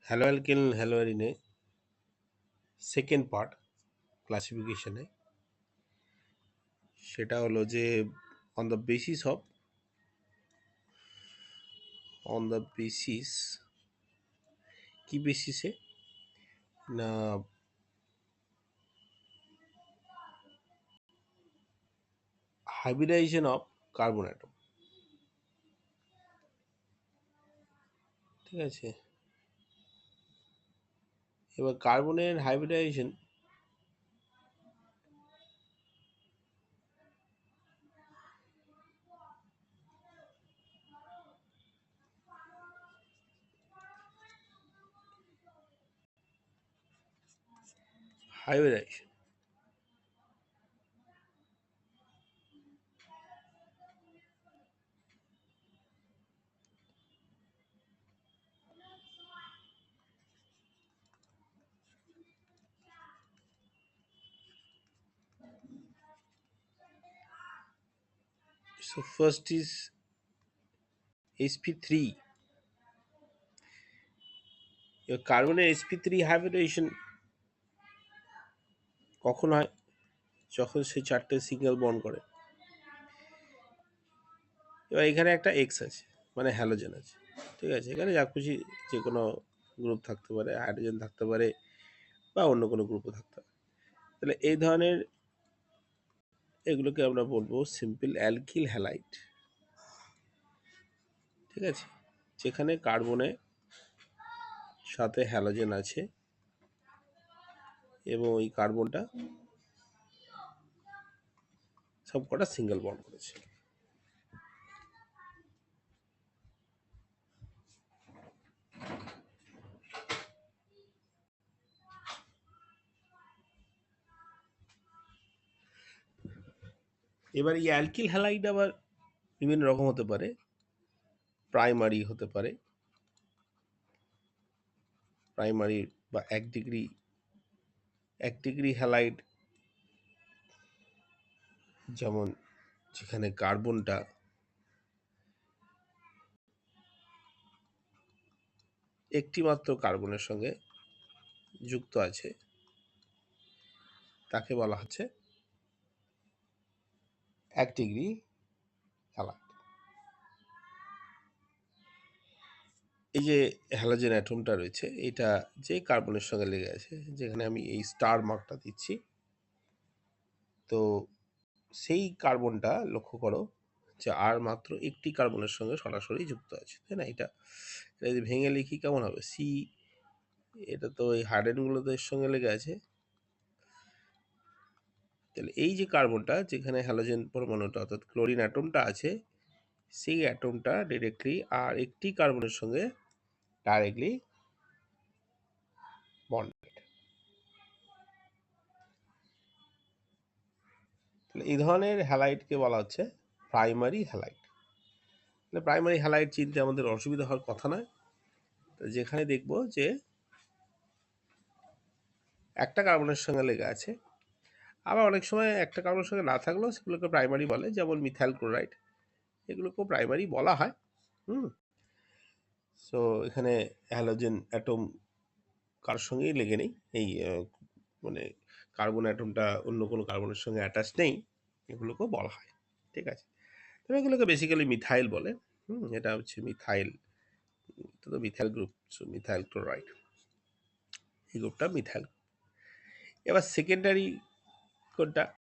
Hello alkyl হ্যালো অ্যারিনে second part ক্লাসিফিকেশনে, সেটা হলো যে অন দ্য বেসিস অফ কি বেসিসে না হাইব্রিডাইজেশন অফ কার্বন অ্যাটম। ঠিক আছে, এবার কার্বনের hybridization hybridization so first is sp3। এবার কার্বনের sp3 হাইব্রিডাইজেশন কখন হয়? যখন সে চারটে সিঙ্গেল বন্ড করে। এবার এখানে একটা এক্স আছে, মানে হ্যালোজেন আছে। ঠিক আছে, এখানে যা খুশি যে কোনো গ্রুপ থাকতে পারে, হাইড্রোজেন থাকতে পারে বা অন্য কোনো গ্রুপও থাকতে পারে। তাহলে এই ধরনের এগুলোকে আমরা বলবো সিম্পল অ্যালকিল হ্যালাইড। ঠিক আছে, যেখানে কার্বনের সাথে হ্যালোজেন আছে এবং ওই কার্বনটা সবকটা সিঙ্গেল বন্ড করেছে। এবার এই অ্যালকিল হ্যালাইড আবার বিভিন্ন রকম হতে পারে। প্রাইমারি হতে পারে, প্রাইমারি বা এক ডিগ্রি হ্যালাইড, যেমন যেখানে কার্বনটা একটি মাত্র কার্বনের সঙ্গে যুক্ত আছে, তাকে বলা হচ্ছে এক ডিগ্রি হ্যালাইড। এই যে হ্যালোজেন অ্যাটমটা রয়েছে, এটা যে কার্বনের সঙ্গে লেগে আছে, যেখানে আমি এই স্টার মার্কটা দিচ্ছি, তো সেই কার্বনটা লক্ষ্য করো যে আর মাত্র একটি কার্বনের সঙ্গে সরাসরি যুক্ত আছে, তাই না? এটা যদি ভেঙে লিখি কেমন হবে? সি, এটা তো এই হাইড্রোজেনগুলোতে এর সঙ্গে লেগে আছে। তাহলে এই যে কার্বনটা যেখানে হ্যালোজেন পরমাণুটা অর্থাৎ ক্লোরিন অ্যাটমটা আছে, সেই অ্যাটমটা ডিরেক্টলি আর একটি কার্বনের সঙ্গে ডাইরেক্টলি বন্ডেড। তাহলে এই ধরনের হ্যালাইডকে বলা হচ্ছে প্রাইমারি হ্যালাইড। তাহলে প্রাইমারি হ্যালাইড চিনতে আমাদের অসুবিধা হওয়ার কথা নয়। যেখানে দেখব যে একটা কার্বনের সঙ্গে লেগে আছে, আবার অনেক সময় একটা কার্বনের সঙ্গে না থাকলেও সেগুলোকে প্রাইমারি বলে, যেমন মিথাইল ক্লোরাইড, এগুলোকেও প্রাইমারি বলা হয়। সো এখানে হ্যালোজেন অ্যাটম কার সঙ্গেই লেগে নেই, এই মানে কার্বন অ্যাটমটা অন্য কোনো কার্বনের সঙ্গে অ্যাটাচ নেই, এগুলোকেও বলা হয়। ঠিক আছে, তবে এগুলোকে বেসিক্যালি মিথাইল বলে। এটা হচ্ছে মিথাইল, এটা তো methyl group, so methyl chloride, এই গ্রুপটা মিথাইল। এবার সেকেন্ডারি কোনটা?